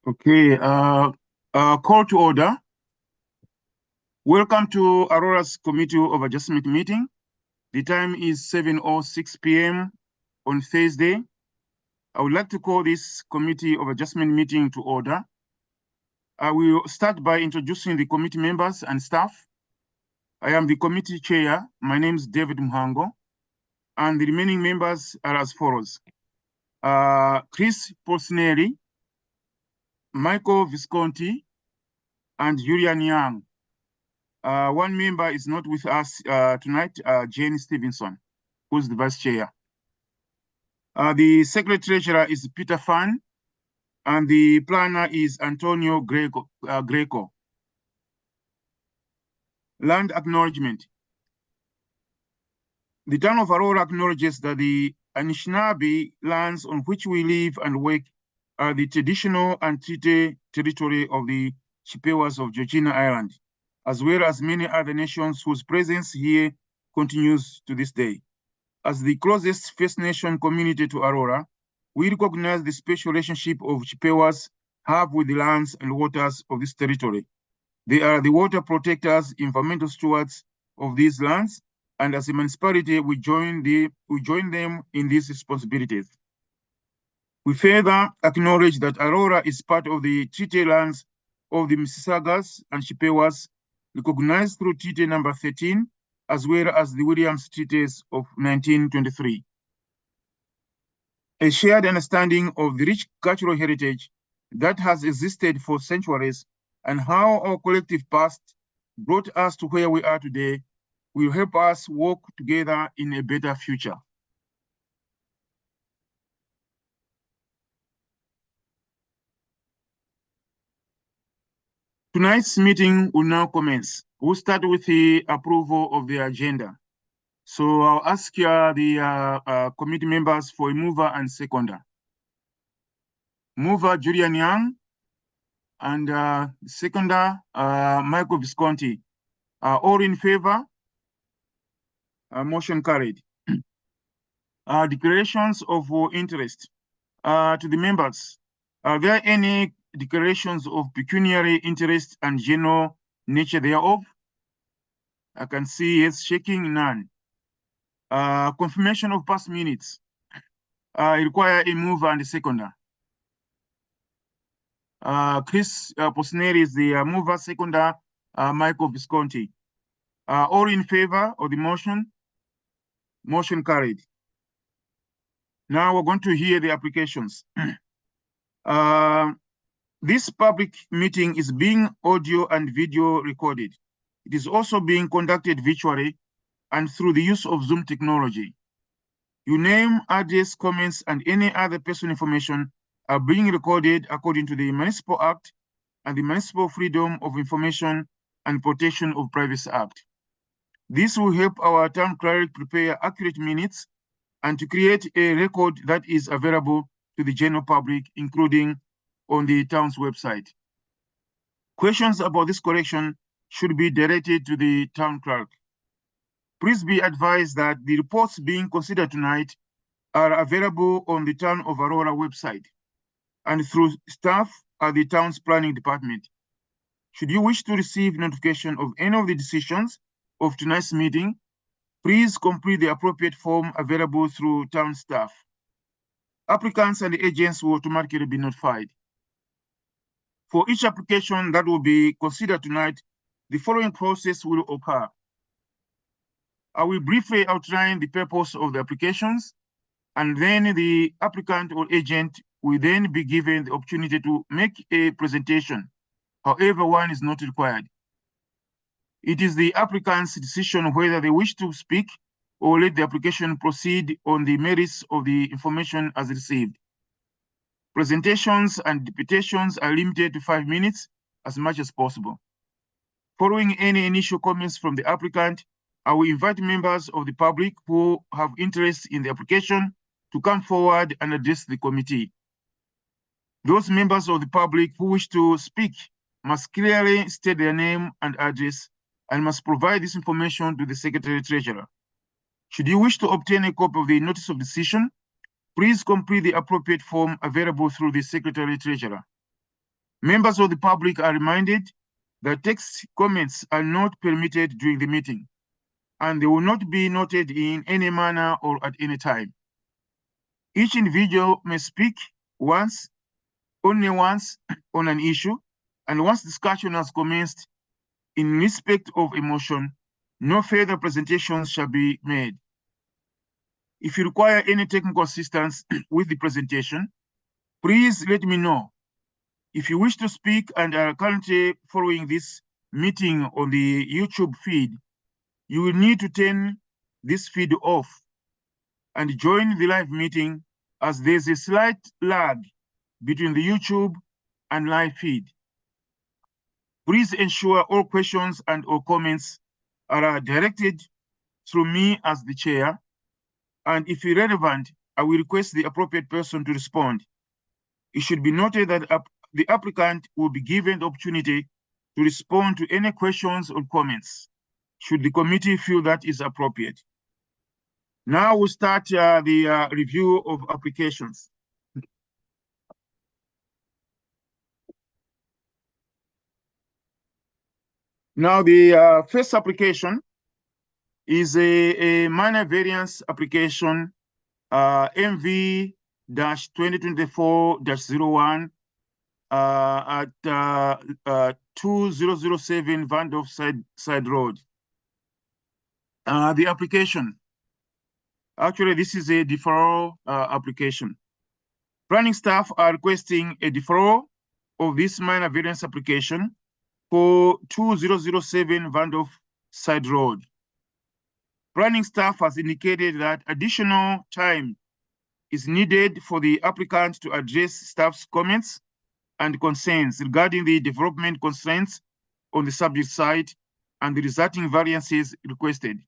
Okay, call to order. Welcome to Aurora's Committee of Adjustment meeting. The time is 7:06 p.m. on Thursday. I would like to call this Committee of Adjustment meeting to order. I will start by introducing the committee members and staff. I am the committee chair. My name is David Mhango, and the remaining members are as follows. Chris Polsinelli, Michael Visconti, and Julian Young. One member is not with us tonight, Jane Stevenson, who's the vice chair. The secretary treasurer is Peter Fan, and the planner is Antonio Greco. Land acknowledgement. The town of Aurora acknowledges that the Anishinaabe lands on which we live and work are the traditional and treaty territory of the Chippewas of Georgina Island, as well as many other nations whose presence here continues to this day. As the closest First Nation community to Aurora, we recognize the special relationship of Chippewas have with the lands and waters of this territory. They are the water protectors, environmental stewards of these lands, and as a municipality, we join them in these responsibilities. We further acknowledge that Aurora is part of the treaty lands of the Mississaugas and Chippewas, recognized through Treaty Number 13, as well as the Williams Treaties of 1923. A shared understanding of the rich cultural heritage that has existed for centuries and how our collective past brought us to where we are today will help us work together in a better future. Tonight's meeting will now commence. We'll start with the approval of the agenda. So I'll ask the committee members for a mover and seconder. Mover Julian Young, and seconder Michael Visconti. All in favor? Motion carried. Declarations of interest. To the members, are there any declarations of pecuniary interest and general nature thereof? I can see yes, shaking, none. Confirmation of past minutes. Require a mover and a seconder. Chris Polsinelli is the mover, seconder, Michael Visconti. All in favor of the motion? Motion carried. Now we're going to hear the applications. This public meeting is being audio and video recorded. It is also being conducted virtually and through the use of Zoom technology. Your name, address, comments, and any other personal information are being recorded according to the Municipal Act and the Municipal Freedom of Information and Protection of Privacy Act. This will help our town clerk prepare accurate minutes and to create a record that is available to the general public, including on the town's website. Questions about this correction should be directed to the town clerk. Please be advised that the reports being considered tonight are available on the Town of Aurora website and through staff at the town's planning department. Should you wish to receive notification of any of the decisions of tonight's meeting, please complete the appropriate form available through town staff. Applicants and agents will automatically be notified. For each application that will be considered tonight, the following process will occur. I will briefly outline the purpose of the applications, and then the applicant or agent will then be given the opportunity to make a presentation. However, one is not required. It is the applicant's decision whether they wish to speak or let the application proceed on the merits of the information as received. Presentations and deputations are limited to 5 minutes as much as possible. Following any initial comments from the applicant, I will invite members of the public who have interest in the application to come forward and address the committee. Those members of the public who wish to speak must clearly state their name and address and must provide this information to the Secretary Treasurer. Should you wish to obtain a copy of the notice of decision, please complete the appropriate form available through the Secretary Treasurer. Members of the public are reminded that text comments are not permitted during the meeting, and they will not be noted in any manner or at any time. Each individual may speak only once on an issue, and once discussion has commenced in respect of a motion, no further presentations shall be made. If you require any technical assistance with the presentation, please let me know. If you wish to speak and are currently following this meeting on the YouTube feed, you will need to turn this feed off and join the live meeting, as there's a slight lag between the YouTube and live feed. Please ensure all questions and or comments are directed through me as the chair, and if irrelevant, I will request the appropriate person to respond. It should be noted that the applicant will be given the opportunity to respond to any questions or comments, should the committee feel that is appropriate. Now we'll start the review of applications. Now the first application is a minor variance application, MV-2024-01 at 2007 Van Dorp Side Road. The application, actually this is a deferral application. Planning staff are requesting a deferral of this minor variance application for 2007 Van Dorp Side Road. Planning staff has indicated that additional time is needed for the applicant to address staff's comments and concerns regarding the development constraints on the subject site and the resulting variances requested.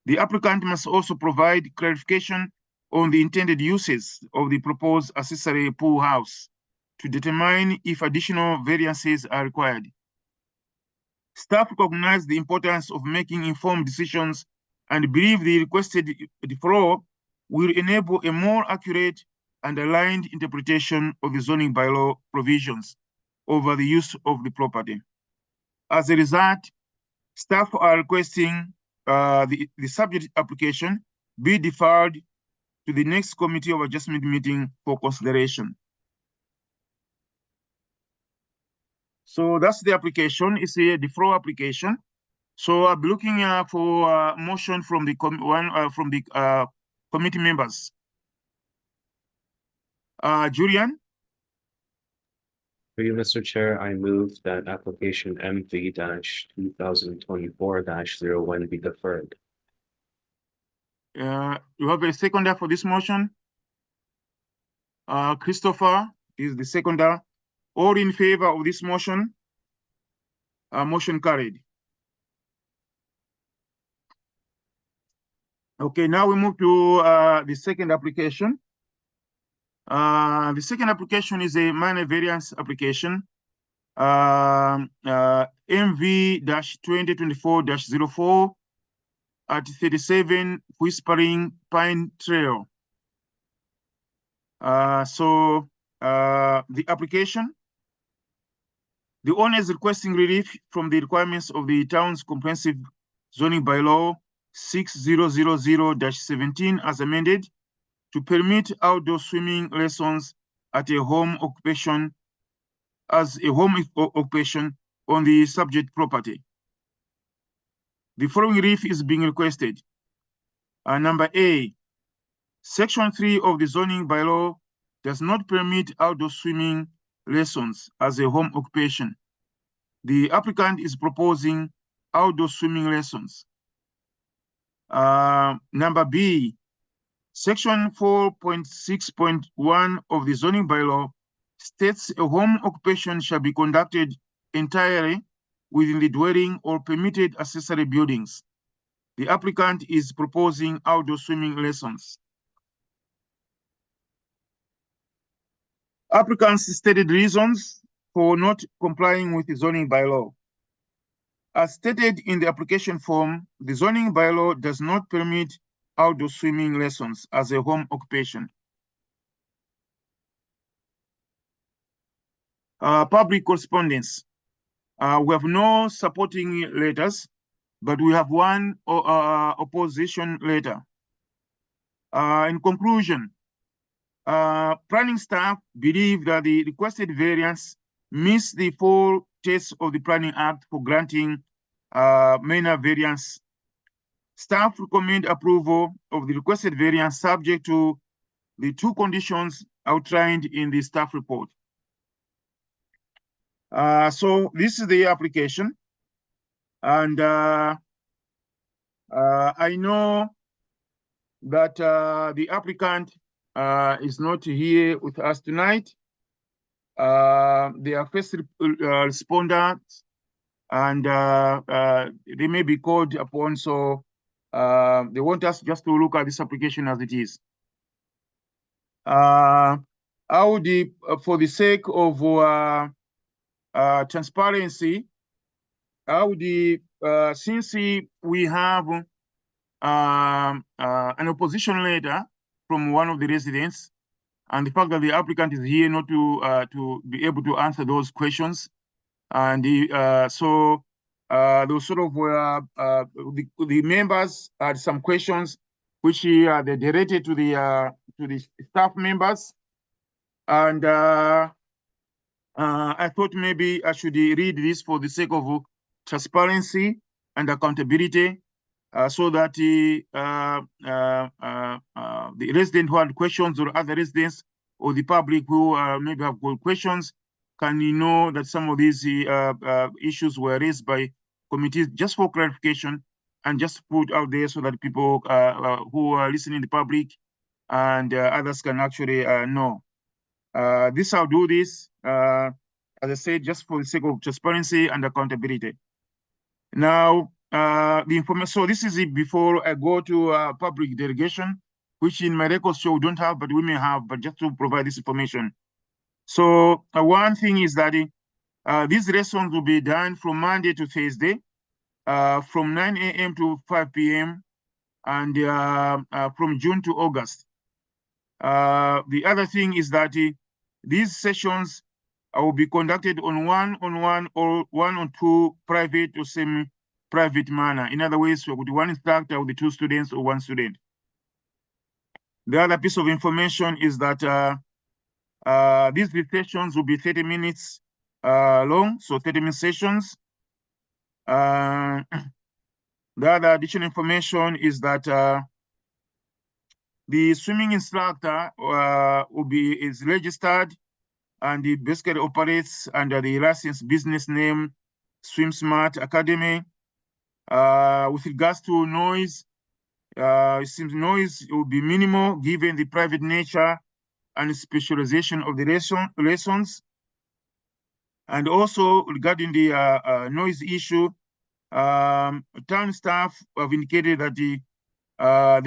The applicant must also provide clarification on the intended uses of the proposed accessory pool house to determine if additional variances are required. Staff recognize the importance of making informed decisions and believe the requested deferral will enable a more accurate and aligned interpretation of the zoning bylaw provisions over the use of the property. As a result, staff are requesting the subject application be deferred to the next Committee of Adjustment meeting for consideration. So that's the application. It's a deferral application. So I'll be looking for a motion from the committee members. Julian? For you, Mr. Chair, I move that application MV-2024-01 be deferred. You have a seconder for this motion? Christopher is the seconder. All in favor of this motion? Motion carried. Okay, now we move to the second application. The second application is a minor variance application, MV-2024-04 at 37 Whispering Pine Trail. The application, the owner is requesting relief from the requirements of the town's comprehensive zoning bylaw 6000-17 as amended to permit outdoor swimming lessons at a home occupation on the subject property. The following relief is being requested. Number A, Section 3 of the zoning bylaw does not permit outdoor swimming lessons as a home occupation. The applicant is proposing outdoor swimming lessons. Number B, Section 4.6.1 of the zoning bylaw states a home occupation shall be conducted entirely within the dwelling or permitted accessory buildings. The applicant is proposing outdoor swimming lessons. Applicants stated reasons for not complying with the zoning bylaw. As stated in the application form, the zoning bylaw does not permit outdoor swimming lessons as a home occupation. Public correspondence. We have no supporting letters, but we have one opposition letter. In conclusion, planning staff believe that the requested variance meets the four tests of the Planning Act for granting minor variance. Staff recommend approval of the requested variance subject to the two conditions outlined in the staff report. So this is the application, and I know that the applicant is not here with us tonight. They are first responders, and they may be called upon, so they want us just to look at this application as it is. I would, for the sake of transparency, I would, since we have an opposition letter from one of the residents, and the fact that the applicant is here not to be able to answer those questions, and so those sort of the members had some questions which they directed to the staff members, and I thought maybe I should read this for the sake of transparency and accountability, so that the resident who had questions or other residents or the public who maybe have got questions can know that some of these issues were raised by committees just for clarification and just put out there so that people who are listening, the public and others can actually know. This I'll do this, as I said, just for the sake of transparency and accountability. Now, the information, so this is it before I go to public delegation, which in my records show we don't have, but we may have, but just to provide this information. So one thing is that these lessons will be done from Monday to Thursday, from 9 a.m. to 5 p.m. and from June to August. The other thing is that these sessions will be conducted on one-on-one or one-on-two private or semi-private manner. In other words, with one instructor with the two students or one student. The other piece of information is that these sessions will be 30 minutes long, so 30-minute sessions. The other additional information is that the swimming instructor is registered, and he basically operates under the licensed business name Swim Smart Academy. With regards to noise, it seems noise will be minimal given the private nature and specialization of the lessons. And also regarding the noise issue, town staff have indicated that they have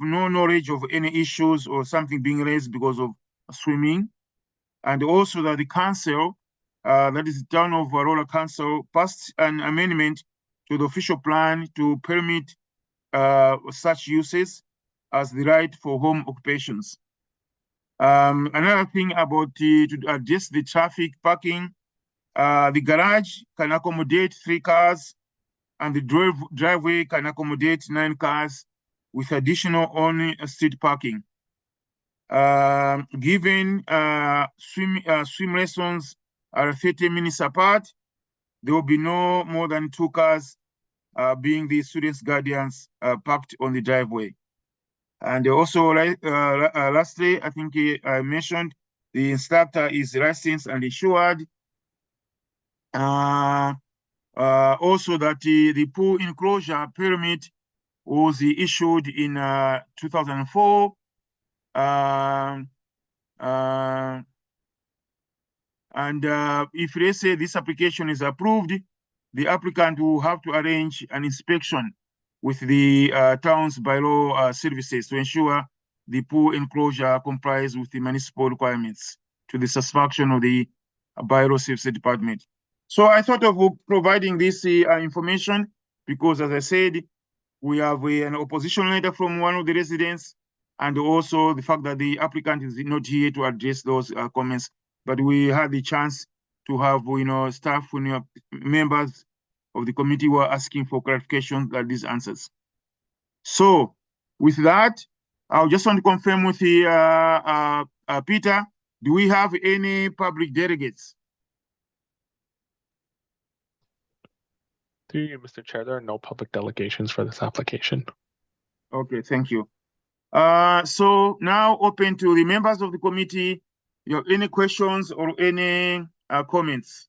no knowledge of any issues or something being raised because of swimming. And also that the council, that is the town of Aurora Council, passed an amendment to the official plan to permit such uses as the right for home occupations. Another thing about to address the traffic parking, the garage can accommodate 3 cars, and the driveway can accommodate 9 cars with additional on-street parking. Given swim lessons are 30 minutes apart, there will be no more than 2 cars being the students' guardians parked on the driveway. And also, lastly, I think I mentioned the instructor is licensed and insured. Also, that the pool enclosure permit was issued in 2004. And if they say this application is approved, the applicant will have to arrange an inspection with the town's bylaw services to ensure the pool enclosure complies with the municipal requirements to the satisfaction of the bylaw services department. So I thought of providing this information because, as I said, we have an opposition letter from one of the residents, and also the fact that the applicant is not here to address those comments. but we had the chance to have, staff, members of the committee who are asking for clarification at these answers. So with that, I just want to confirm with the Peter, do we have any public delegates? Through you, Mr. Chair, there are no public delegations for this application. Okay, thank you. So now open to the members of the committee. You have any questions or any comments?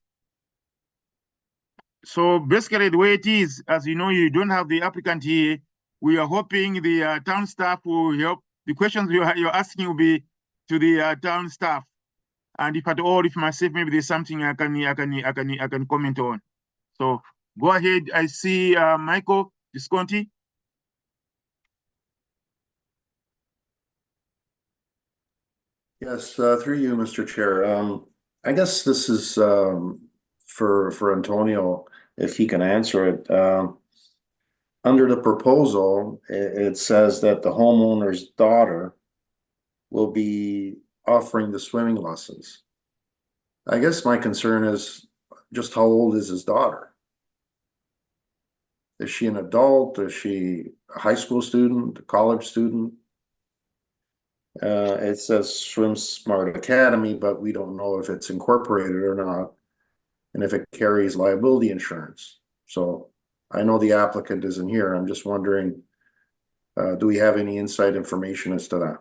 So basically the way it is, as you know, you don't have the applicant here. We are hoping the town staff will help. The questions you're asking will be to the town staff. And if at all, if myself, maybe there's something I can comment on. So go ahead. I see Michael Visconti. Yes, through you, Mr. Chair. I guess this is for Antonio, if he can answer it. Under the proposal, it says that the homeowner's daughter will be offering the swimming lessons. I guess my concern is just how old is his daughter? Is she an adult? Is she a high school student, a college student? It says Swim Smart Academy, but we don't know if it's incorporated or not, and if it carries liability insurance. So I know the applicant isn't here. I'm just wondering, do we have any inside information as to that?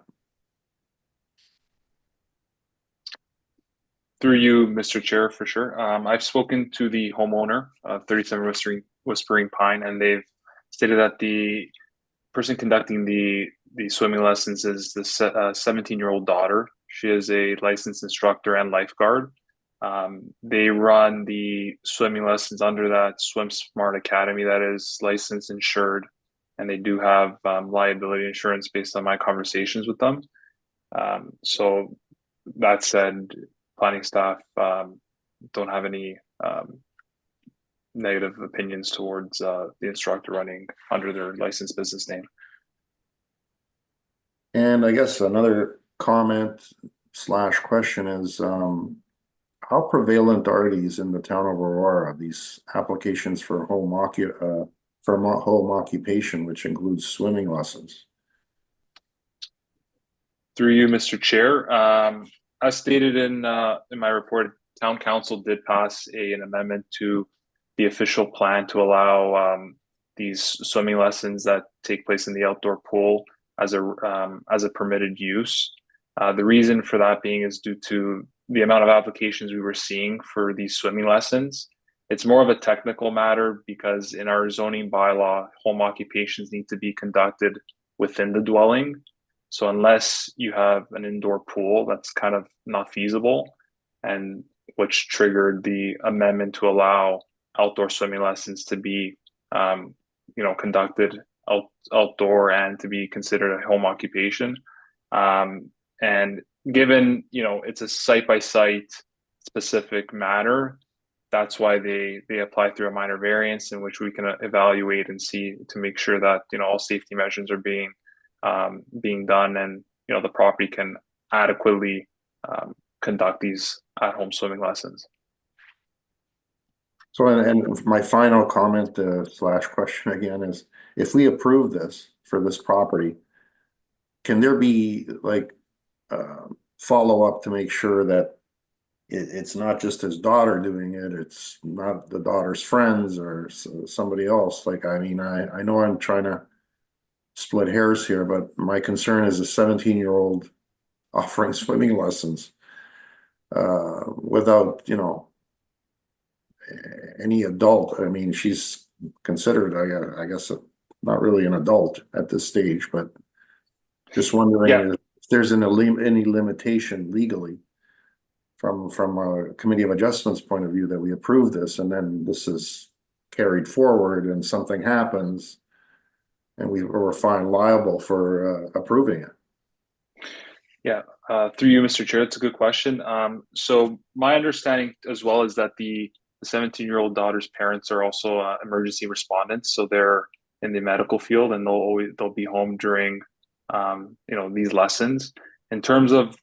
Through you, Mr. Chair, for sure. I've spoken to the homeowner, 37 Whispering Pine, and they've stated that the person conducting the swimming lessons is the 17-year-old daughter. She is a licensed instructor and lifeguard. They run the swimming lessons under that Swim Smart Academy that is licensed, insured, and they do have liability insurance based on my conversations with them. So that said, planning staff don't have any negative opinions towards the instructor running under their licensed business name. And I guess another comment / question is, how prevalent are these in the town of Aurora, these applications for home occupation, which includes swimming lessons? Through you, Mr. Chair, as stated in my report, Town Council did pass an amendment to the official plan to allow these swimming lessons that take place in the outdoor pool as a permitted use. The reason for that being is due to the amount of applications we were seeing for these swimming lessons. It's more of a technical matter because in our zoning bylaw, home occupations need to be conducted within the dwelling. So unless you have an indoor pool, that's kind of not feasible, and which triggered the amendment to allow outdoor swimming lessons to be, conducted outdoor and to be considered a home occupation. And given, it's a site-by-site specific matter, that's why they apply through a minor variance in which we can evaluate and see to make sure that, all safety measures are being done, and the property can adequately conduct these at-home swimming lessons. So, and my final comment / question again is, if we approve this for this property, can there be like follow up to make sure that it's not just his daughter doing it, it's not the daughter's friends or somebody else? Like, I mean, I know I'm trying to split hairs here, but my concern is a 17-year-old offering swimming lessons without, any adult. I mean, she's considered, I guess, not really an adult at this stage, but just wondering if there's any limitation legally from a Committee of Adjustments point of view that we approve this, and then this is carried forward and something happens and we're found liable for approving it. Yeah, through you, Mr. Chair, it's a good question. So my understanding as well is that the 17-year-old daughter's parents are also emergency respondents, so they're in the medical field and they'll be home during these lessons. In terms of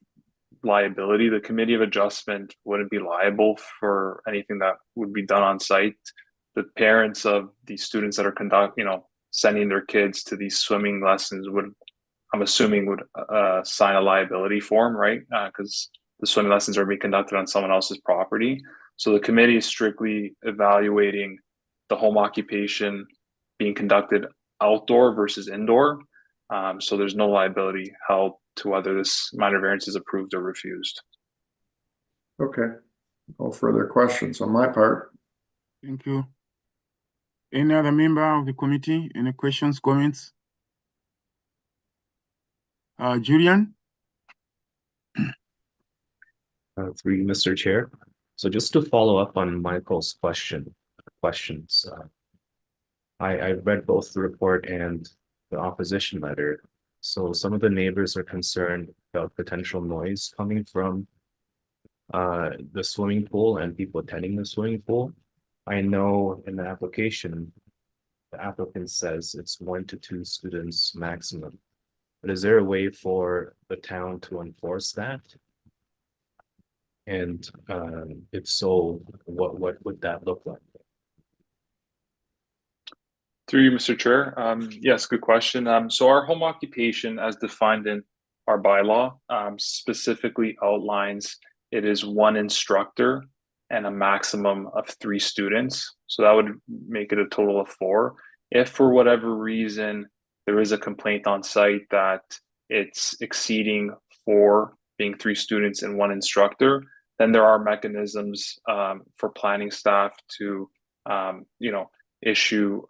liability. The Committee of Adjustment wouldn't be liable for anything that would be done on site. The parents of the students that are sending their kids to these swimming lessons would, I'm assuming, would sign a liability form, right? Because the swimming lessons are being conducted on someone else's property. So the committee is strictly evaluating the home occupation being conducted outdoor versus indoor. So there's no liability held to whether this minor variance is approved or refused. Okay, no further questions on my part. Thank you. Any other member of the committee? Any questions, comments? Julian? Through you, Mr. Chair. So just to follow up on Michael's questions, I read both the report and the opposition letter. So some of the neighbors are concerned about potential noise coming from the swimming pool and people attending the swimming pool. I know in the application, the applicant says it's 1 to 2 students maximum. But is there a way for the town to enforce that? And if so, what would that look like? Through you, Mr. Chair. Yes, good question. So our home occupation, as defined in our bylaw, specifically outlines it is 1 instructor and a maximum of 3 students. So that would make it a total of 4. If for whatever reason there is a complaint on site that it's exceeding 4, being 3 students and 1 instructor, then there are mechanisms for planning staff to, issue.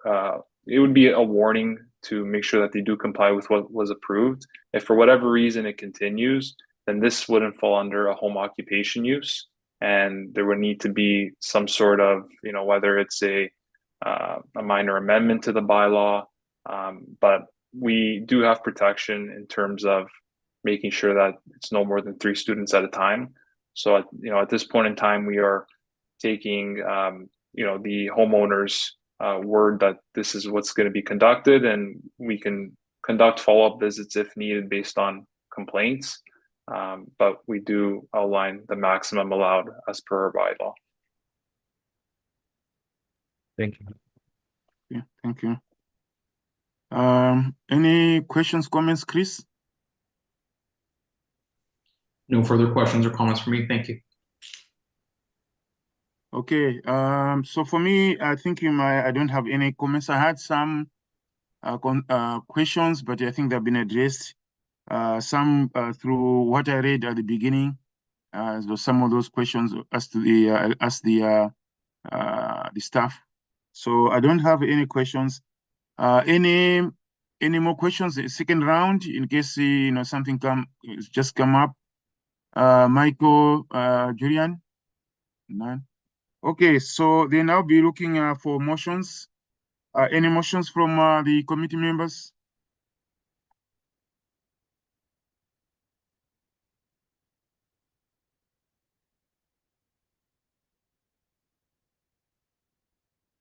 It would be a warning to make sure that they do comply with what was approved. If for whatever reason it continues, then this wouldn't fall under a home occupation use, and there would need to be some sort of, whether it's a minor amendment to the bylaw, but we do have protection in terms of making sure that it's no more than 3 students at a time. So, at this point in time, we are taking, the homeowners' word that this is what's going to be conducted, and we can conduct follow-up visits if needed based on complaints. But we do outline the maximum allowed as per our bylaw. Thank you. Yeah, thank you. Any questions, comments, Chris? No further questions or comments from me. Thank you. Okay, so for me, I think I don't have any comments. I had some questions, but I think they've been addressed. Some through what I read at the beginning. So some of those questions as to the staff. So I don't have any questions. Any more questions? Second round, in case something just come up. Michael, Julian, none. Okay, so then I'll be looking for motions. Any motions from the committee members?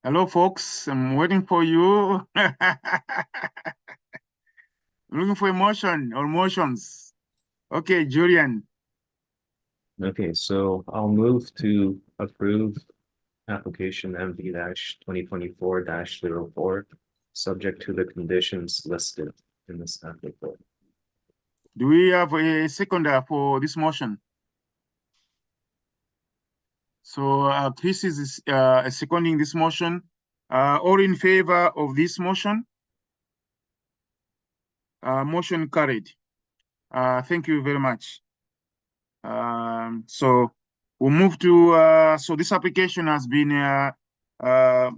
Hello, folks. I'm waiting for you. I'm looking for a motion or motions. Okay, Julian. Okay, so I'll move to approve application MV-2024-04, subject to the conditions listed in the staff report. Do we have a seconder for this motion? So Chris is seconding this motion. All in favor of this motion? Motion carried. Thank you very much. So we'll move to, so this application has been,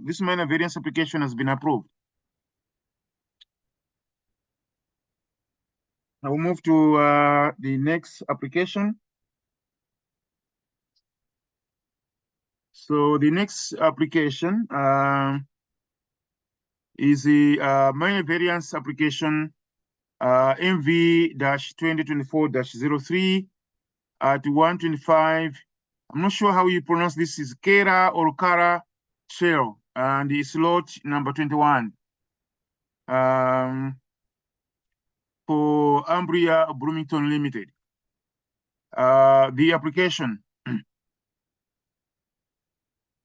this minor variance application has been approved. I will move to the next application. So the next application is the minor variance application MV-2024-03 at 125. I'm not sure how you pronounce this. Is Kera or Kara Trail, and it's lot number 21. For Umbria Bloomington Limited. The application.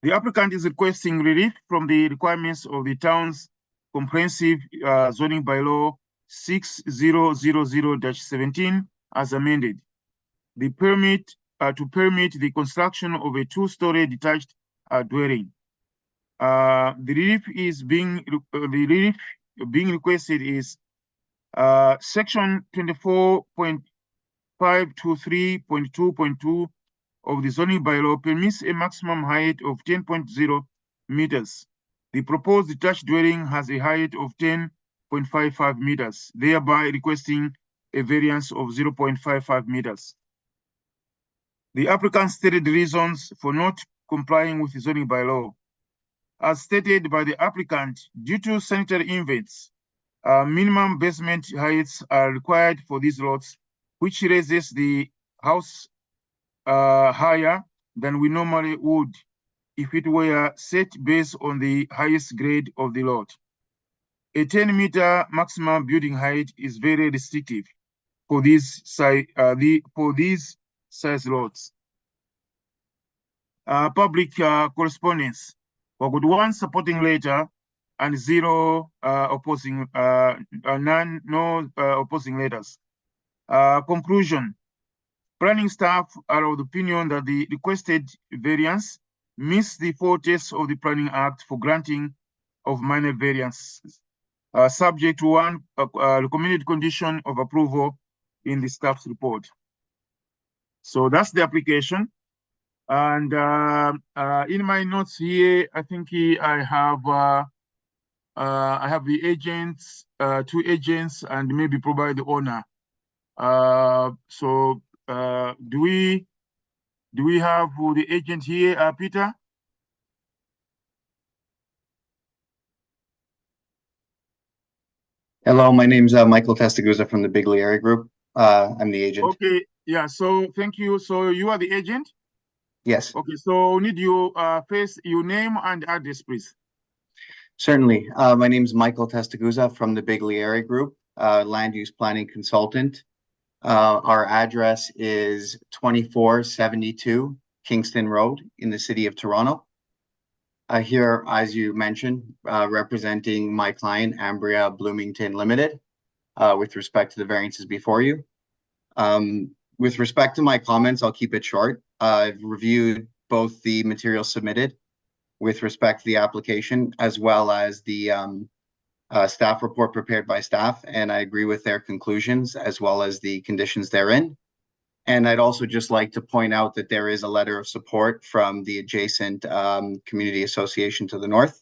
The applicant is requesting relief from the requirements of the town's comprehensive zoning bylaw 6000-17 as amended. The permit to permit the construction of a two-story detached dwelling. The relief being requested is section 24.523.2.2 of the zoning bylaw permits a maximum height of 10.0 meters. The proposed detached dwelling has a height of 10.55 meters, thereby requesting a variance of 0.55 meters. The applicant stated reasons for not complying with the zoning bylaw. As stated by the applicant, due to sanitary events, minimum basement heights are required for these lots, which raises the house higher than we normally would if it were set based on the highest grade of the lot. A 10-meter maximum building height is very restrictive for these size lots. Public correspondence. We got one supporting letter and zero opposing, no opposing letters. Conclusion. Planning staff are of the opinion that the requested variance meets the four tests of the Planning Act for granting of minor variances, subject to one recommended condition of approval in the staff's report. So that's the application. And in my notes here, I think I have the agents, two agents, and maybe probably the owner. Do we have the agent here, Peter? Hello, my name's Michael Testaguza from the Bigley Area Group. I'm the agent. Okay, yeah, so thank you. So you are the agent? Yes, Okay, so need you face your name and address, please. certainly. My name's Michael Testaguza from the Bigley Area Group, land use planning consultant. Our address is 2472 Kingston Road in the city of Toronto. Here, as you mentioned, representing my client, Ambria Bloomington Limited, with respect to the variances before you. With respect to my comments, I'll keep it short. I've reviewed both the materials submitted with respect to the application, as well as the staff report prepared by staff, and I agree with their conclusions as well as the conditions therein. And I'd also just like to point out that there is a letter of support from the adjacent community association to the north,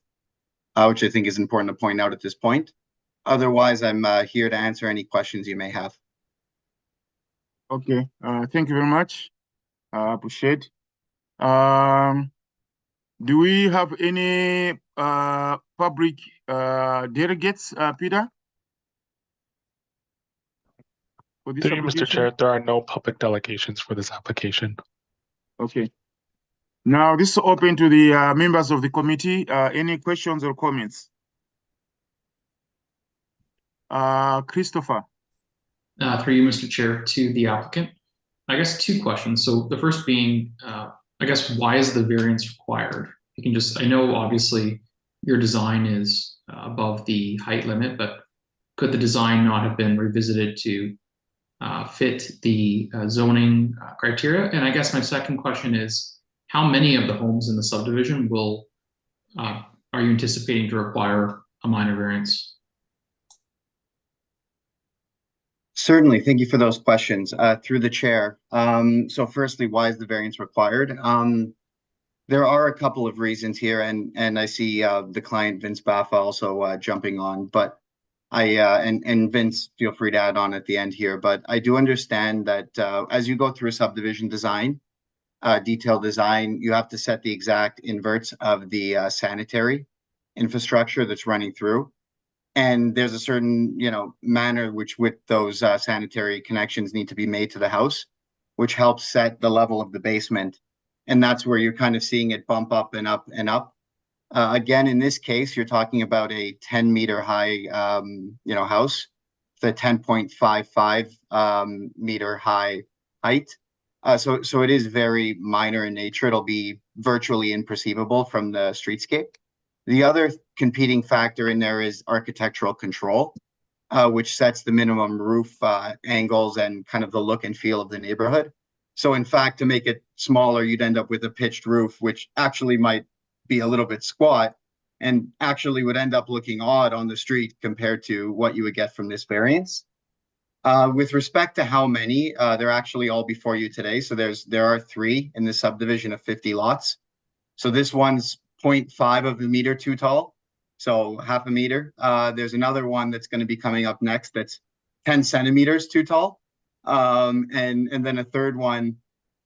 which I think is important to point out at this point. Otherwise, I'm here to answer any questions you may have. Okay, thank you very much. Appreciate. Do we have any public delegates, Peter? For this Through you, Mr. application? Chair, there are no public delegations for this application. Okay. Now this is open to the members of the committee. Any questions or comments? Christopher. Through you, Mr. Chair, to the applicant. I guess two questions. So the first being, I guess, why is the variance required? You can just, I know obviously your design is above the height limit, but could the design not have been revisited to fit the zoning criteria? And I guess my second question is, how many of the homes in the subdivision will are you anticipating to require a minor variance? Certainly, thank you for those questions. Through the chair. So firstly, why is the variance required? There are a couple of reasons here, and I see the client Vince Baffa also jumping on, but and Vince, feel free to add on at the end here, but I do understand that as you go through a subdivision design, detailed design, you have to set the exact inverts of the sanitary infrastructure that's running through. And there's a certain, manner which with those sanitary connections need to be made to the house, which helps set the level of the basement. And that's where you're kind of seeing it bump up and up and up. Again, in this case, you're talking about a 10-meter high, house, the 10.55 meter high height. So it is very minor in nature. It'll be virtually imperceivable from the streetscape. The other competing factor in there is architectural control, which sets the minimum roof angles and kind of the look and feel of the neighborhood. So in fact, to make it smaller, you'd end up with a pitched roof, which actually might be a little bit squat and actually would end up looking odd on the street compared to what you would get from this variance. With respect to how many, they're actually all before you today. So there are 3 in the subdivision of 50 lots. So this one's 0.5 of a meter too tall, so half a meter. There's another one that's going to be coming up next that's 10 centimeters too tall. And then a third one,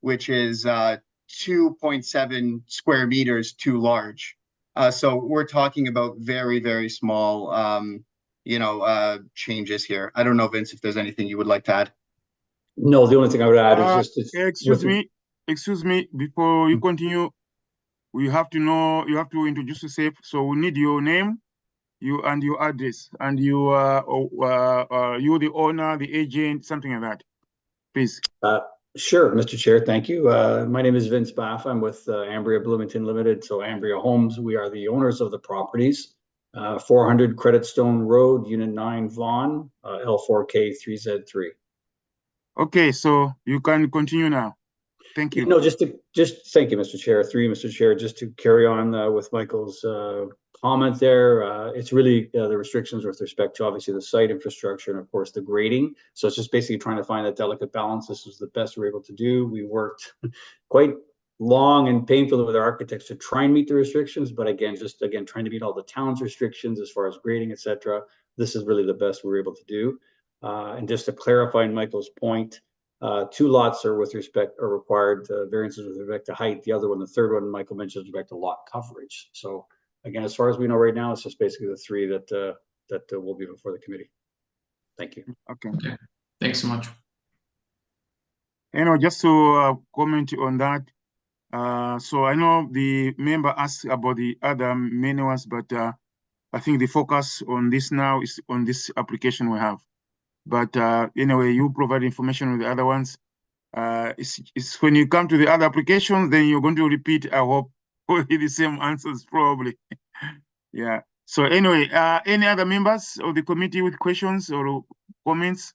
which is 2.7 square meters too large. So we're talking about very, very small changes here. I don't know, Vince, if there's anything you would like to add. No, the only thing I would add is just Excuse me, before you continue, you have to introduce yourself. So we need your name, you and your address, and you the owner, the agent, something like that. Please. Sure, Mr. Chair, thank you. My name is Vince Baff. I'm with Ambria Bloomington Limited, so Ambria Homes. We are the owners of the properties. 400 Creditstone Road, Unit 9, Vaughan, L4K3Z3. Okay, so you can continue now. Thank you. No, just thank you, Mr. Chair. Mr. Chair, just to carry on with Michael's comment there. It's really the restrictions with respect to obviously the site infrastructure and of course the grading. So it's just basically trying to find that delicate balance. This was the best we're able to do. We worked quite long and painfully with our architects to try and meet the restrictions, but again, trying to meet all the town's restrictions as far as grading, etc. This is really the best we're able to do. And just to clarify Michael's point, 2 lots are required variances with respect to height. The other one, the third one, Michael mentioned with respect to lot coverage. So again, as far as we know right now, it's just basically the 3 that will be before the committee. Thank you. Okay. Thanks so much. Just to comment on that. So I know the member asked about the other many ones, but I think the focus on this now is on this application we have. But anyway, you provide information with the other ones. It's when you come to the other applications, then you're going to repeat, I hope, the same answers probably. Yeah. So anyway, any other members of the committee with questions or comments?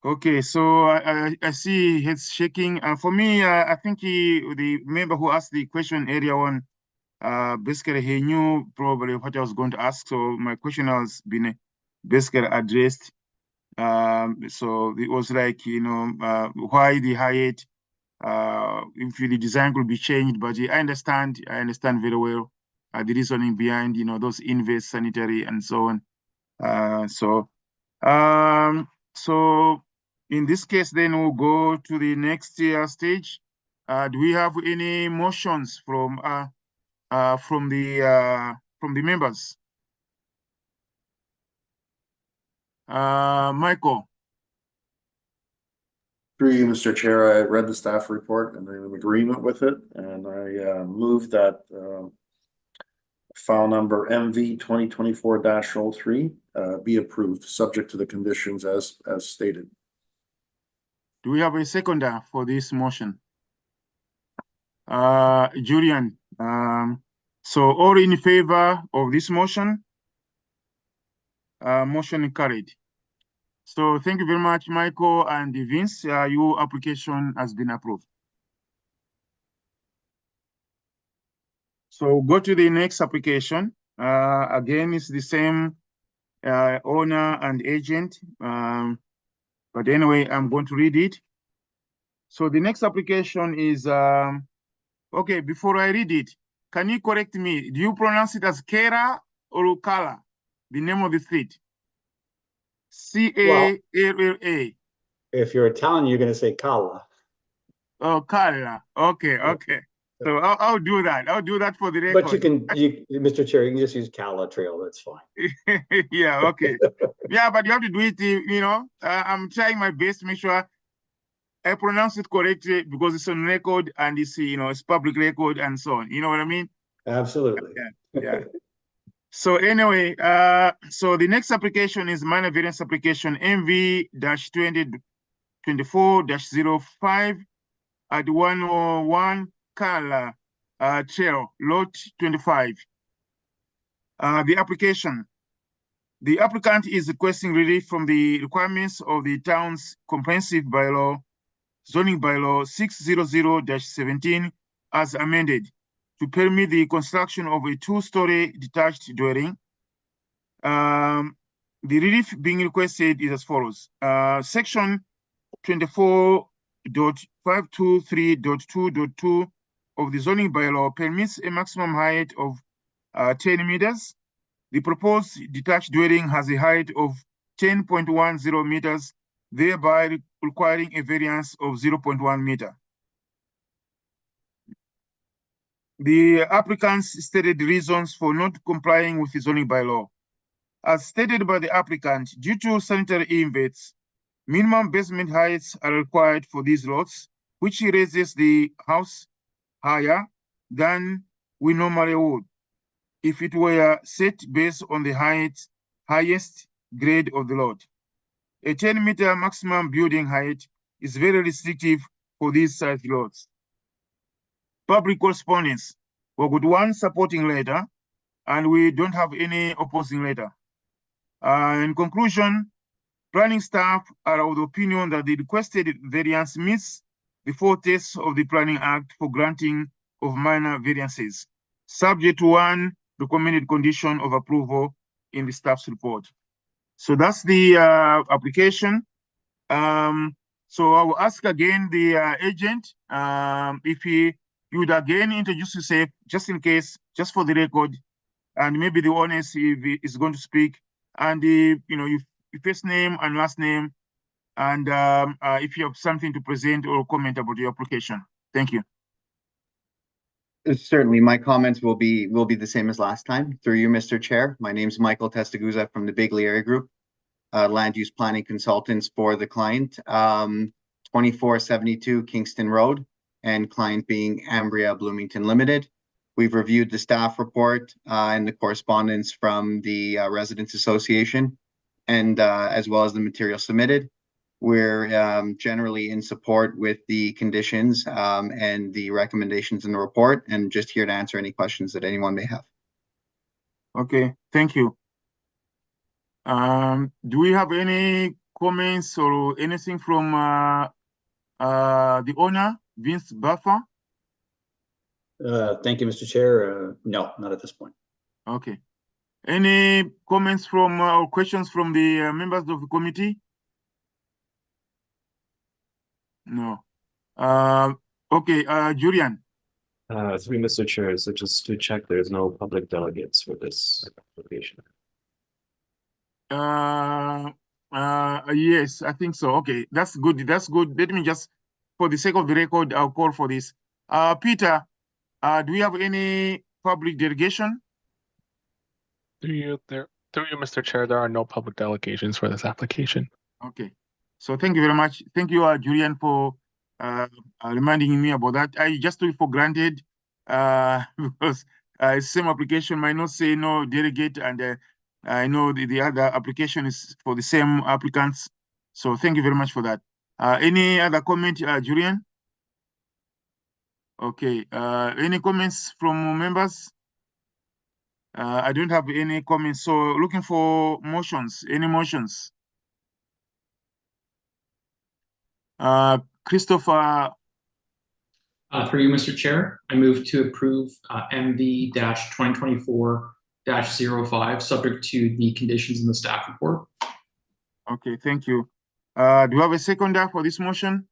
Okay, so I see heads shaking. For me, I think the member who asked the question earlier on, basically he knew probably what I was going to ask. So my question has been basically addressed. So it was like, why the height, if the design could be changed, but I understand very well the reasoning behind, those inverse sanitary and so on. So in this case, then we'll go to the next stage. Do we have any motions from the members? Michael. Through you, Mr. Chair, I read the staff report and I'm in agreement with it, and I move that file number MV 2024-03 be approved, subject to the conditions as stated. Do we have a seconder for this motion? Julian. So all in favor of this motion? Motion carried. So thank you very much, Michael and Vince. Your application has been approved. So go to the next application. Again, it's the same owner and agent. But anyway, I'm going to read it. So the next application is, okay, before I read it, can you correct me? Do you pronounce it as Kara or Kala, the name of the street? C-A-L-L-A. If you're Italian, you're going to say Kala. Oh, Kala. Okay. So I'll do that. I'll do that for the record. But Mr. Chair, you can just use Kala Trail. That's fine. Yeah, okay. Yeah, but you have to do it, I'm trying my best to make sure I pronounce it correctly because it's on record and it's, it's public record and so on. You know what I mean? Absolutely. Yeah. So anyway, so the next application is minor variance application MV-20 24-05 at 101 Kala Trail, Lot 25. The application. The applicant is requesting relief from the requirements of the town's comprehensive bylaw, zoning bylaw 600-17 as amended to permit the construction of a two-story detached dwelling. The relief being requested is as follows. Section 24.523.2.2 of the zoning bylaw permits a maximum height of 10 meters. The proposed detached dwelling has a height of 10.10 meters, thereby requiring a variance of 0.1 meter. The applicant's stated reasons for not complying with the zoning bylaw. As stated by the applicant, due to sanitary invades, minimum basement heights are required for these lots, which raises the house higher than we normally would if it were set based on the highest grade of the lot. A 10-meter maximum building height is very restrictive for these size lots. Public correspondence. We got one supporting letter, and we don't have any opposing letter. In conclusion, planning staff are of the opinion that the requested variance meets the four tests of the Planning Act for granting of minor variances, subject to one recommended condition of approval in the staff's report. So that's the application. So I will ask again the agent if he would again introduce himself, just in case, just for the record, and maybe the owner if he is going to speak, and your first name and last name, and if you have something to present or comment about your application. Thank you. Certainly, my comments will be the same as last time. Through you, Mr. Chair. My name is Michael Testaguza from the Bigley Area Group, land use planning consultants for the client. 2472 Kingston Road, and client being Ambria Bloomington Limited. We've reviewed the staff report and the correspondence from the Residents Association, and as well as the material submitted. We're generally in support with the conditions and the recommendations in the report, and just here to answer any questions that anyone may have. Okay, thank you. Do we have any comments or anything from the owner, Vince Buffer? Thank you, Mr. Chair. No, not at this point. Okay. Any comments from or questions from the members of the committee? No. Okay, Julian. Through Mr. Chair, so just to check, there's no public delegates for this application. Yes, I think so. Okay, that's good. That's good. Let me just, for the sake of the record, I'll call for this. Peter, do we have any public delegation? Through you, Mr. Chair, there are no public delegations for this application. Okay, so thank you very much. Thank you, Julian, for reminding me about that. I just took it for granted because same application might not say no delegate, and I know the other application is for the same applicants. So thank you very much for that. Any other comment, Julian? Okay, any comments from members? I don't have any comments, so looking for motions. Any motions? Christopher. Through you, Mr. Chair, I move to approve MV-2024-05, subject to the conditions in the staff report. Okay, thank you. Do you have a seconder for this motion?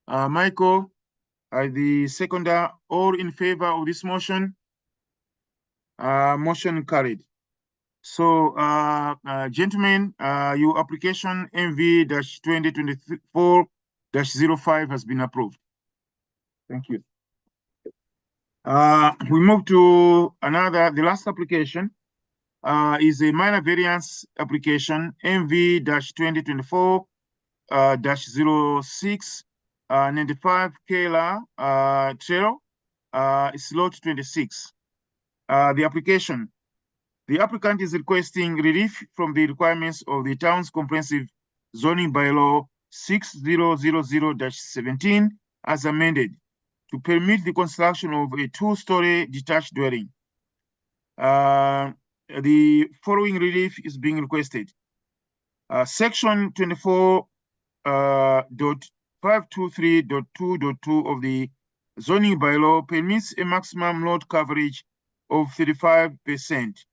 Michael, the seconder, all in favor of this motion? Motion carried. So, gentlemen, your application MV-2024-05 has been approved. Thank you. We move to the last application is a minor variance application MV-2024-06 95 Kayla Trail, it's lot 26. The application. The applicant is requesting relief from the requirements of the town's comprehensive zoning bylaw 6000-17 as amended to permit the construction of a two-story detached dwelling. The following relief is being requested. Section 24.523.2.2 of the zoning bylaw permits a maximum lot coverage of 35%.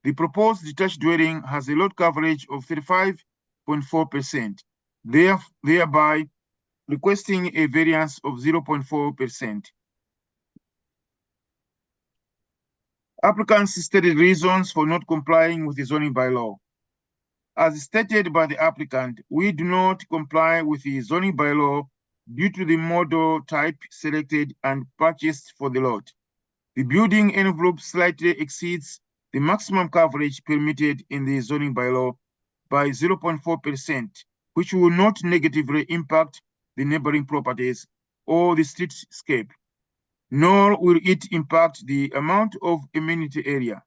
The proposed detached dwelling has a lot coverage of 35.4%, thereby requesting a variance of 0.4%. Applicants stated reasons for not complying with the zoning bylaw. As stated by the applicant, we do not comply with the zoning bylaw due to the model type selected and purchased for the lot. The building envelope slightly exceeds the maximum coverage permitted in the zoning bylaw by 0.4%, which will not negatively impact the neighboring properties or the streetscape, nor will it impact the amount of amenity area.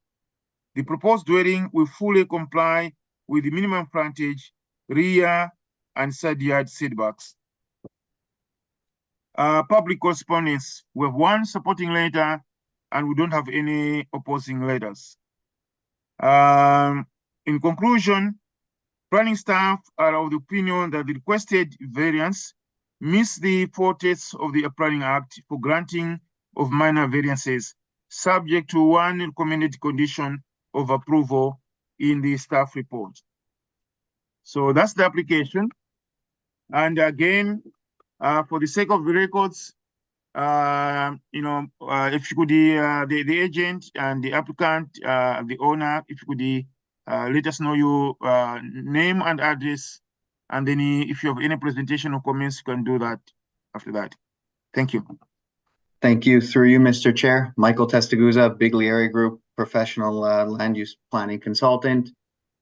The proposed dwelling will fully comply with the minimum frontage, rear, and side yard setbacks. Public correspondence. We have one supporting letter, and we don't have any opposing letters. In conclusion, planning staff are of the opinion that the requested variance meets the four tests of the Planning Act for granting of minor variances, subject to one recommended condition of approval in the staff report. So that's the application. And again, for the sake of the records, if you could, the agent and the applicant, the owner, if you could let us know your name and address, and then if you have any presentation or comments, you can do that after that. Thank you. Thank you. Through you, Mr. Chair. Michael Testaguza, Biglieri Group, professional land use planning consultant.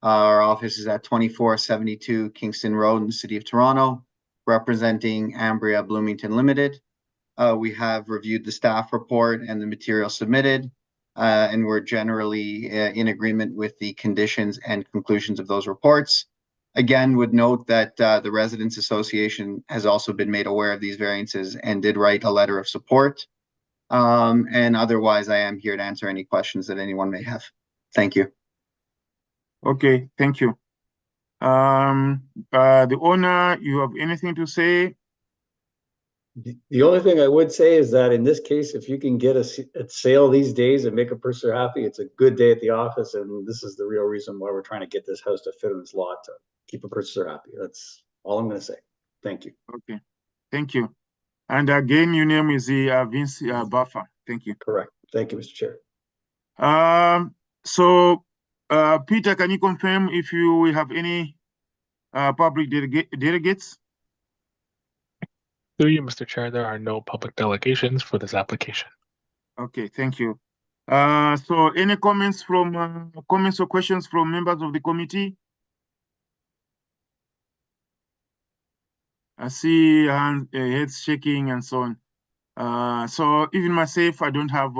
Our office is at 2472 Kingston Road in the City of Toronto, representing Ambria Bloomington Limited. We have reviewed the staff report and the material submitted, and we're generally in agreement with the conditions and conclusions of those reports. Again, would note that the Residents Association has also been made aware of these variances and did write a letter of support. And otherwise, I am here to answer any questions that anyone may have. Thank you. Okay, thank you. The owner, you have anything to say? The only thing I would say is that in this case, if you can get a sale these days and make a purchaser happy, it's a good day at the office. And this is the real reason why we're trying to get this house to fit in this lot, to keep a purchaser happy. That's all I'm going to say. Thank you. Okay, thank you. And again, your name is Vince Buffer. Thank you. Correct. Thank you, Mr. Chair. So, Peter, can you confirm if you will have any public delegates? Through you, Mr. Chair, there are no public delegations for this application. Okay, thank you. So any comments or questions from members of the committee? I see heads shaking and so on. So even myself, I don't have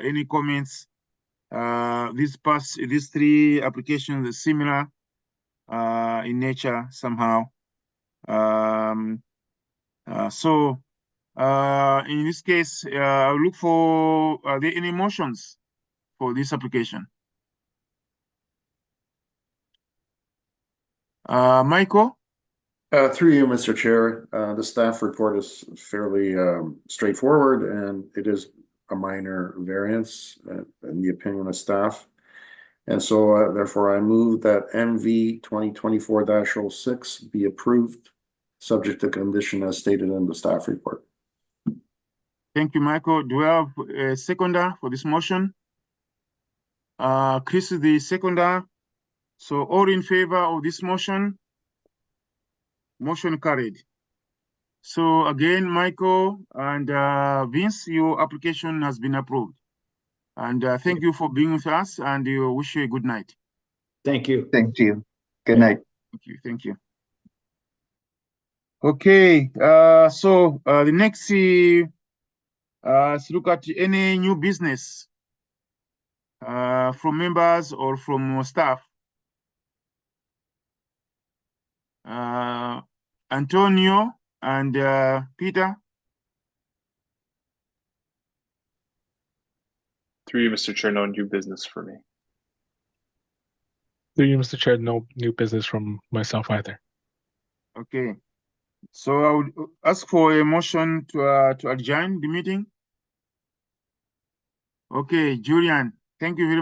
any comments. These three applications are similar in nature somehow. So in this case, I'll look for, are there any motions for this application? Michael? Through you, Mr. Chair, the staff report is fairly straightforward, and it is a minor variance in the opinion of staff. And so therefore I move that MV 2024-06 be approved, subject to condition as stated in the staff report. Thank you, Michael. Do we have a seconder for this motion? Chris is the seconder. So all in favor of this motion? Motion carried. So again, Michael and Vince, your application has been approved. And thank you for being with us, and wish you a good night. Thank you. Thank you. Good night. Thank you. Thank you. Okay. So the next, let's look at any new business from members or from staff. Antonio and Peter. Through you, Mr. Chair, no new business for me. Through you, Mr. Chair, no new business from myself either. Okay. So I would ask for a motion to adjourn the meeting. Okay, Julian, thank you very much.